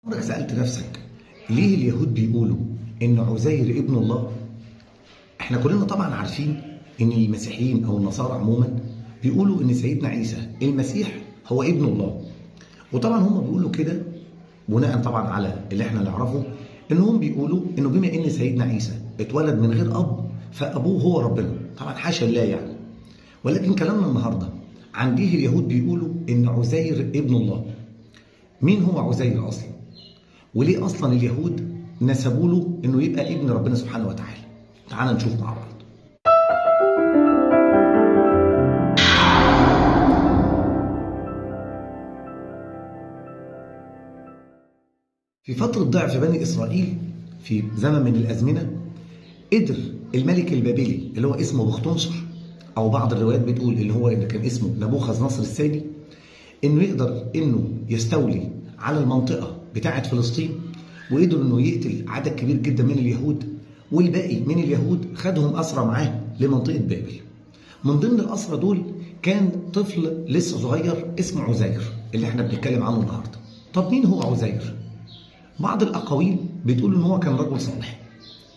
عمرك سألت نفسك ليه اليهود بيقولوا إن عزير ابن الله؟ احنا كلنا طبعا عارفين إن المسيحيين أو النصارى عموما بيقولوا إن سيدنا عيسى المسيح هو ابن الله. وطبعا هم بيقولوا كده بناء طبعا على اللي احنا نعرفه، إنهم بيقولوا إنه بما إن سيدنا عيسى اتولد من غير أب فأبوه هو ربنا، طبعا حاشا الله يعني. ولكن كلامنا النهارده عن ليه اليهود بيقولوا إن عزير ابن الله. مين هو عزير أصلا؟ وليه اصلا اليهود نسبوا له انه يبقى ابن ربنا سبحانه وتعالى؟ تعال نشوف مع بعض. في فترة ضعف بني اسرائيل في زمن من الازمنة، قدر الملك البابلي اللي هو اسمه بختنصر، او بعض الروايات بتقول اللي هو اللي كان اسمه نبوخذ نصر الثاني، انه يقدر انه يستولي على المنطقة بتاعة فلسطين، وقدر انه يقتل عدد كبير جدا من اليهود، والباقي من اليهود خدهم اسرى معاه لمنطقه بابل. من ضمن الاسرى دول كان طفل لسه صغير اسمه عزير اللي احنا بنتكلم عنه النهارده. طب مين هو عزير؟ بعض الاقاويل بتقول ان هو كان رجل صالح،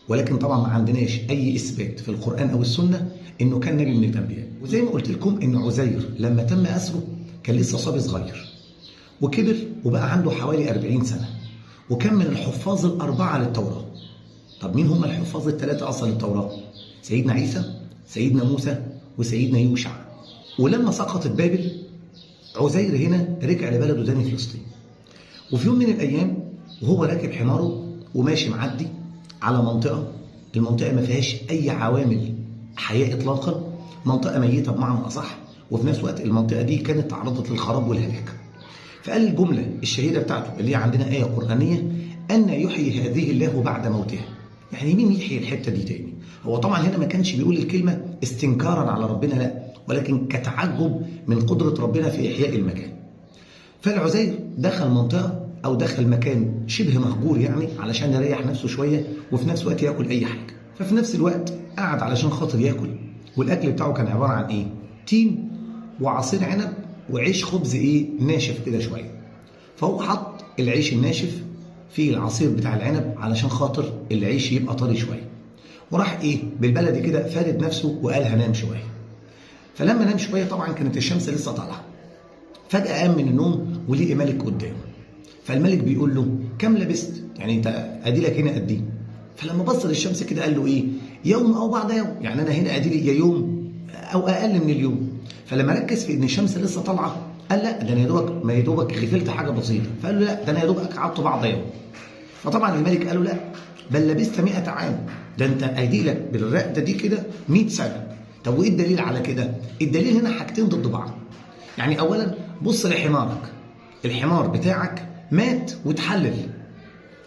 ولكن طبعا ما عندناش اي اثبات في القران او السنه انه كان نبي من الانبياء. وزي ما قلت لكم ان عزير لما تم اسره كان لسه صبي صغير، وكبر وبقى عنده حوالي 40 سنه، وكان من الحفاظ الأربعة للتوراة. طب مين هم الحفاظ الثلاثة أصلا للتوراة؟ سيدنا عيسى، سيدنا موسى، وسيدنا يوشع. ولما سقطت بابل، عزير هنا رجع لبلده تاني فلسطين. وفي يوم من الأيام وهو راكب حماره وماشي معدي على المنطقة ما فيهاش أي عوامل حياة إطلاقا، منطقة ميتة بمعنى أصح، وفي نفس الوقت المنطقة دي كانت تعرضت للخراب والهلاك. فقال الجملة الشهيرة بتاعته اللي هي عندنا آية قرآنية: أن يحيي هذه الله بعد موتها. يعني مين يحيي الحتة دي تاني؟ هو طبعا هنا ما كانش بيقول الكلمة استنكارا على ربنا، لا، ولكن كتعجب من قدرة ربنا في إحياء المكان. فالعزير دخل منطقة أو دخل مكان شبه مهجور يعني علشان يريح نفسه شوية، وفي نفس الوقت ياكل أي حاجة. ففي نفس الوقت قعد علشان خاطر ياكل، والأكل بتاعه كان عبارة عن إيه؟ تين وعصير عنب وعيش خبز ناشف كده شويه. فهو حط العيش الناشف في العصير بتاع العنب علشان خاطر العيش يبقى طري شويه، وراح بالبلدي كده فارد نفسه وقال هنام شويه. فلما نام شويه طبعا كانت الشمس لسه طالعه، فجاه قام من النوم ولقي ملك قدامه. فالملك بيقول له: كم لبست؟ يعني انت اديلك هنا قد ايه؟ فلما بص للشمس كده قال له: يوم او بعد يوم، يعني انا هنا اديلي يا يوم او اقل من اليوم. فلما ركز في ان الشمس لسه طالعه قال: لا، ده انا يا دوبك غفلت حاجه بسيطه. فقال له: لا، ده انا يا دوبك قعدت بعض يوم. فطبعا الملك قال له: لا، بل لبست 100 عام، ده انت اديلك بالرقده دي كده 100 سنه. طب وايه الدليل على كده؟ الدليل هنا حاجتين ضد بعض. يعني اولا بص لحمارك، الحمار بتاعك مات واتحلل،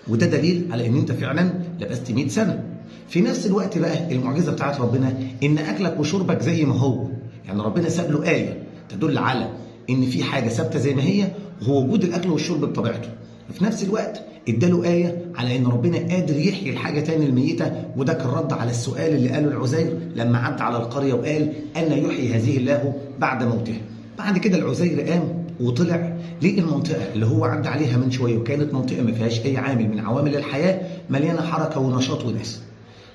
وده دليل على ان انت فعلا لبست 100 سنه. في نفس الوقت بقى المعجزه بتاعت ربنا ان اكلك وشربك زي ما هو، يعني ربنا ساب له آية تدل على إن في حاجة ثابتة زي ما هي، وهو وجود الأكل والشرب بطبيعته. وفي نفس الوقت اداله آية على إن ربنا قادر يحيي الحاجة تاني الميتة، وده كان رد على السؤال اللي قاله العزير لما عدى على القرية وقال: أن يحيي هذه الله بعد موتها. بعد كده العزير قام وطلع للمنطقة اللي هو عدى عليها من شوية، وكانت منطقة ما فيهاش أي عامل من عوامل الحياة، مليانة حركة ونشاط وناس.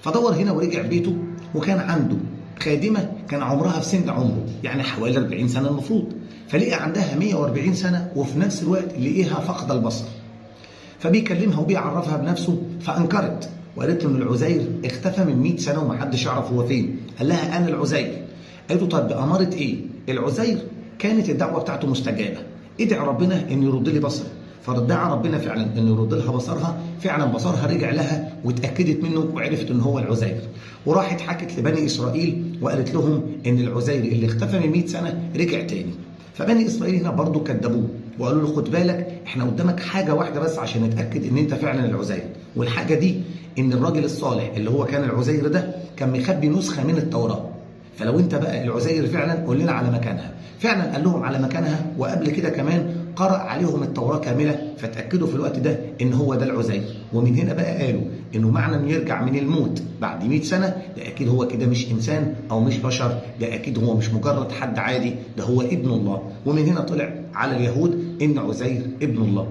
فدور هنا ورجع بيته، وكان عنده خادمة كان عمرها في سن عمره، يعني حوالي 40 سنة المفروض. فلقى عندها 140 سنة، وفي نفس الوقت لقيها فقد البصر. فبيكلمها وبيعرفها بنفسه، فأنكرت وقالت له إن العزير اختفى من 100 سنة ومحدش يعرف هو فين. قال لها: أنا العزير. قالت له: طب بأمارة إيه؟ العزير كانت الدعوة بتاعته مستجابة، ادعي ربنا إنه يرد لي بصري. فدعا ربنا فعلا انه يرد لها بصرها، فعلا بصرها رجع لها واتاكدت منه وعرفت ان هو العزير. وراحت حكت لبني اسرائيل وقالت لهم ان العزير اللي اختفى من 100 سنه رجع تاني. فبني اسرائيل هنا برضه كذبوه وقالوا له: خد بالك، احنا قدامك حاجه واحده بس عشان نتاكد ان انت فعلا العزير، والحاجه دي ان الراجل الصالح اللي هو كان العزير ده كان مخبي نسخه من التوراه. فلو انت بقى العزير فعلا قول لنا على مكانها. فعلا قال لهم على مكانها، وقبل كده كمان قرأ عليهم التوراة كاملة، فتأكدوا في الوقت ده ان هو ده العزير. ومن هنا بقى قالوا انه معنى انه يرجع من الموت بعد 100 سنة، ده اكيد هو كده مش انسان او مش بشر، ده اكيد هو مش مجرد حد عادي، ده هو ابن الله. ومن هنا طلع على اليهود ان عزير ابن الله.